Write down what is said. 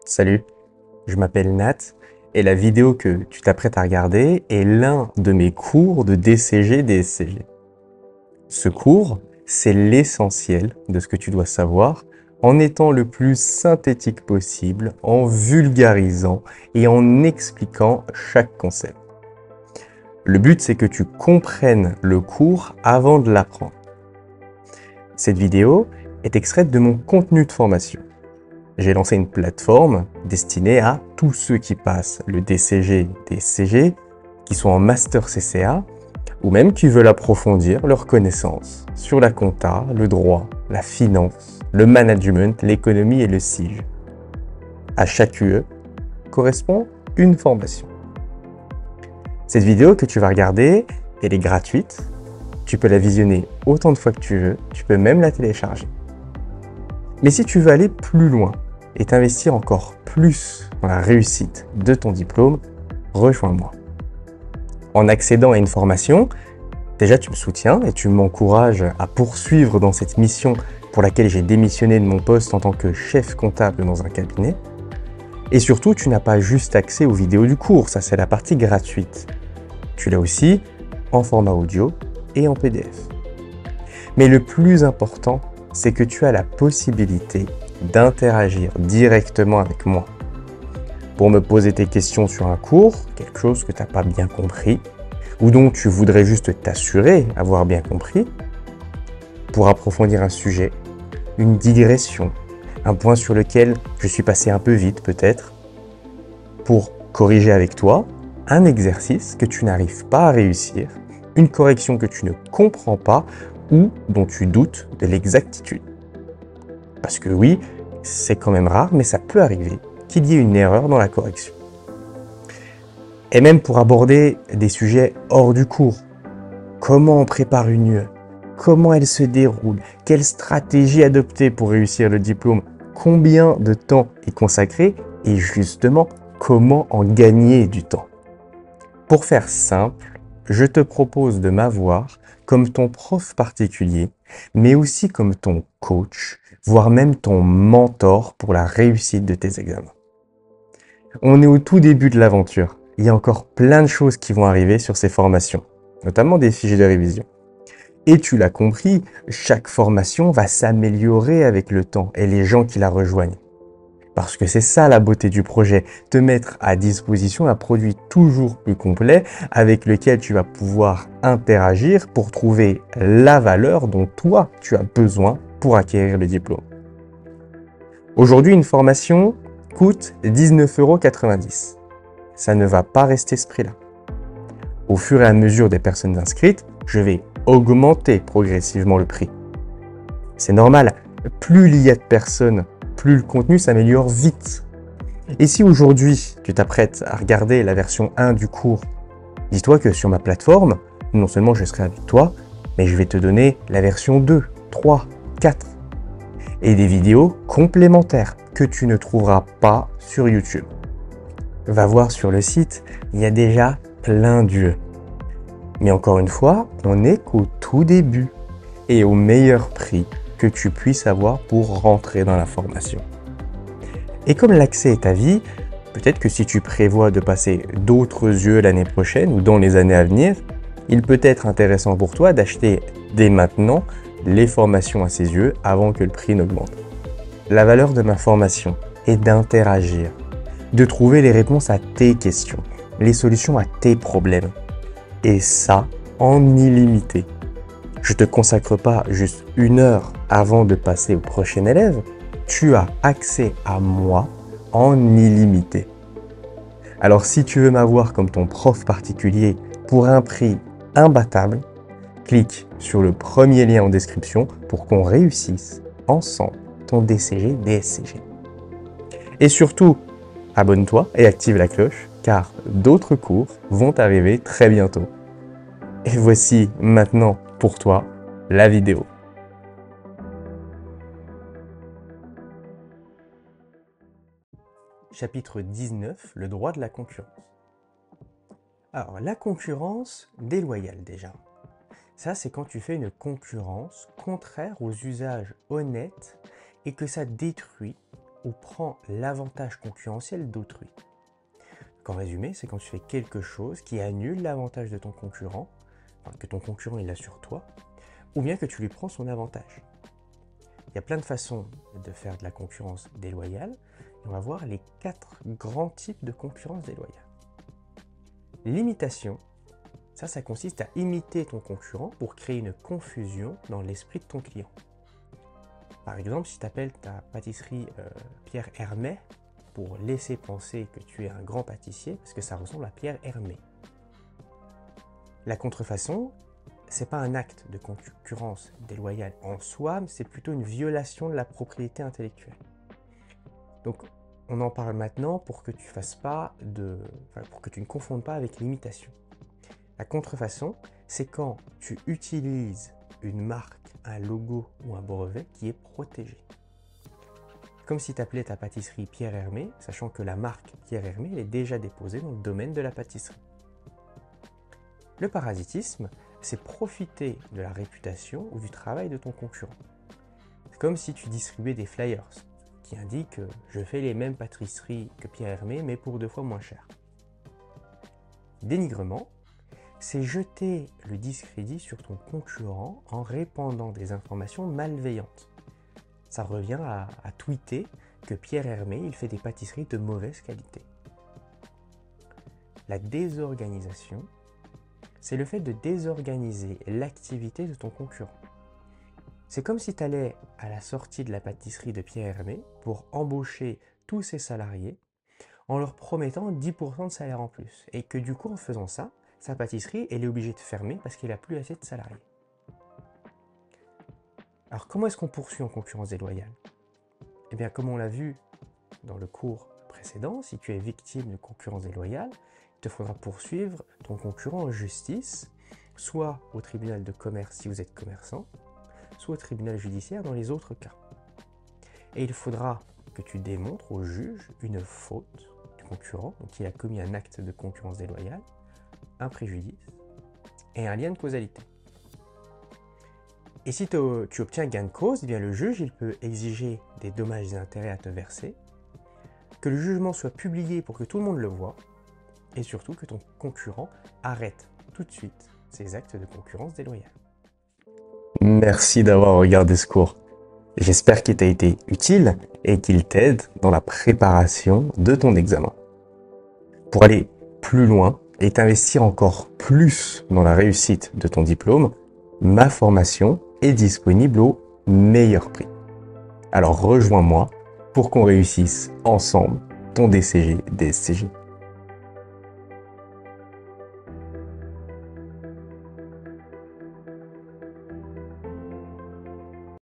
Salut, je m'appelle Nat et la vidéo que tu t'apprêtes à regarder est l'un de mes cours de DCG-DSCG. Ce cours, c'est l'essentiel de ce que tu dois savoir en étant le plus synthétique possible, en vulgarisant et en expliquant chaque concept. Le but, c'est que tu comprennes le cours avant de l'apprendre. Cette vidéo est extraite de mon contenu de formation. J'ai lancé une plateforme destinée à tous ceux qui passent le DCG, DSCG, qui sont en Master CCA, ou même qui veulent approfondir leurs connaissances sur la compta, le droit, la finance, le management, l'économie et le SIG. À chaque UE correspond une formation. Cette vidéo que tu vas regarder, elle est gratuite. Tu peux la visionner autant de fois que tu veux, tu peux même la télécharger. Mais si tu veux aller plus loin et t'investir encore plus dans la réussite de ton diplôme, rejoins-moi. En accédant à une formation, déjà tu me soutiens et tu m'encourages à poursuivre dans cette mission pour laquelle j'ai démissionné de mon poste en tant que chef comptable dans un cabinet. Et surtout, tu n'as pas juste accès aux vidéos du cours, ça c'est la partie gratuite. Tu l'as aussi en format audio et en PDF. Mais le plus important, c'est que tu as la possibilité d'interagir directement avec moi. Pour me poser tes questions sur un cours, quelque chose que tu n'as pas bien compris, ou dont tu voudrais juste t'assurer avoir bien compris, pour approfondir un sujet, une digression, un point sur lequel je suis passé un peu vite peut-être, pour corriger avec toi un exercice que tu n'arrives pas à réussir, une correction que tu ne comprends pas ou dont tu doutes de l'exactitude. Parce que oui, c'est quand même rare, mais ça peut arriver qu'il y ait une erreur dans la correction. Et même pour aborder des sujets hors du cours. Comment on prépare une UE? Comment elle se déroule? Quelle stratégie adopter pour réussir le diplôme? Combien de temps y consacrer? Et justement, comment en gagner du temps? Pour faire simple, je te propose de m'avoir comme ton prof particulier, mais aussi comme ton coach, voire même ton mentor pour la réussite de tes examens. On est au tout début de l'aventure. Il y a encore plein de choses qui vont arriver sur ces formations, notamment des fiches de révision. Et tu l'as compris, chaque formation va s'améliorer avec le temps et les gens qui la rejoignent. Parce que c'est ça la beauté du projet, te mettre à disposition un produit toujours plus complet avec lequel tu vas pouvoir interagir pour trouver la valeur dont toi tu as besoin pour acquérir le diplôme. Aujourd'hui, une formation coûte 19,90 €. Ça ne va pas rester ce prix-là. Au fur et à mesure des personnes inscrites, je vais augmenter progressivement le prix. C'est normal, plus il y a de personnes, plus le contenu s'améliore vite. Et si aujourd'hui, tu t'apprêtes à regarder la version 1 du cours, dis-toi que sur ma plateforme, non seulement je serai avec toi, mais je vais te donner la version 2, 3, 4 et des vidéos complémentaires que tu ne trouveras pas sur YouTube. Va voir sur le site, il y a déjà plein d'UE. Mais encore une fois, on n'est qu'au tout début et au meilleur prix que tu puisses avoir pour rentrer dans la formation. Et comme l'accès est à vie, peut-être que si tu prévois de passer d'autres UE l'année prochaine ou dans les années à venir, il peut être intéressant pour toi d'acheter dès maintenant les formations à ces UE avant que le prix n'augmente. La valeur de ma formation est d'interagir, de trouver les réponses à tes questions, les solutions à tes problèmes. Et ça, en illimité. Je ne te consacre pas juste 1 heure avant de passer au prochain élève. Tu as accès à moi en illimité. Alors si tu veux m'avoir comme ton prof particulier pour un prix imbattable, clique sur le premier lien en description pour qu'on réussisse ensemble ton DCG-DSCG. Et surtout, abonne-toi et active la cloche car d'autres cours vont arriver très bientôt. Et voici maintenant pour toi la vidéo. Chapitre 19, le droit de la concurrence. Alors, la concurrence déloyale déjà. Ça, c'est quand tu fais une concurrence contraire aux usages honnêtes et que ça détruit ou prend l'avantage concurrentiel d'autrui. En résumé, c'est quand tu fais quelque chose qui annule l'avantage de ton concurrent, enfin, que ton concurrent il a sur toi, ou bien que tu lui prends son avantage. Il y a plein de façons de faire de la concurrence déloyale, et on va voir les 4 grands types de concurrence déloyale. L'imitation, ça consiste à imiter ton concurrent pour créer une confusion dans l'esprit de ton client. Par exemple, si tu appelles ta pâtisserie Pierre Hermé, pour laisser penser que tu es un grand pâtissier, parce que ça ressemble à Pierre Hermé. La contrefaçon, c'est pas un acte de concurrence déloyale en soi, mais c'est plutôt une violation de la propriété intellectuelle. Donc, on en parle maintenant pour que tu pour que tu ne confondes pas avec l'imitation. La contrefaçon, c'est quand tu utilises une marque, un logo ou un brevet qui est protégé. Comme si tu appelais ta pâtisserie Pierre Hermé, sachant que la marque Pierre Hermé est déjà déposée dans le domaine de la pâtisserie. Le parasitisme, c'est profiter de la réputation ou du travail de ton concurrent. C'est comme si tu distribuais des flyers qui indiquent « Je fais les mêmes pâtisseries que Pierre Hermé, mais pour 2 fois moins cher ». Dénigrement, c'est jeter le discrédit sur ton concurrent en répandant des informations malveillantes. Ça revient à tweeter que Pierre Hermé il fait des pâtisseries de mauvaise qualité. La désorganisation, c'est le fait de désorganiser l'activité de ton concurrent. C'est comme si tu allais à la sortie de la pâtisserie de Pierre Hermé pour embaucher tous ses salariés en leur promettant 10% de salaire en plus. Et que du coup, en faisant ça, sa pâtisserie, elle est obligée de fermer parce qu'il n'a plus assez de salariés. Alors comment est-ce qu'on poursuit en concurrence déloyale? Eh bien, comme on l'a vu dans le cours précédent, si tu es victime de concurrence déloyale, il te faudra poursuivre ton concurrent en justice, soit au tribunal de commerce si vous êtes commerçant, soit au tribunal judiciaire dans les autres cas. Et il faudra que tu démontres au juge une faute du concurrent, donc qu'il a commis un acte de concurrence déloyale, un préjudice et un lien de causalité. Et si tu obtiens gain de cause, eh bien le juge il peut exiger des dommages et intérêts à te verser, que le jugement soit publié pour que tout le monde le voie, et surtout que ton concurrent arrête tout de suite ses actes de concurrence déloyale. Merci d'avoir regardé ce cours. J'espère qu'il t'a été utile et qu'il t'aide dans la préparation de ton examen. Pour aller plus loin et t'investir encore plus dans la réussite de ton diplôme, ma formation est disponible au meilleur prix. Alors rejoins-moi pour qu'on réussisse ensemble ton DCG DSCG.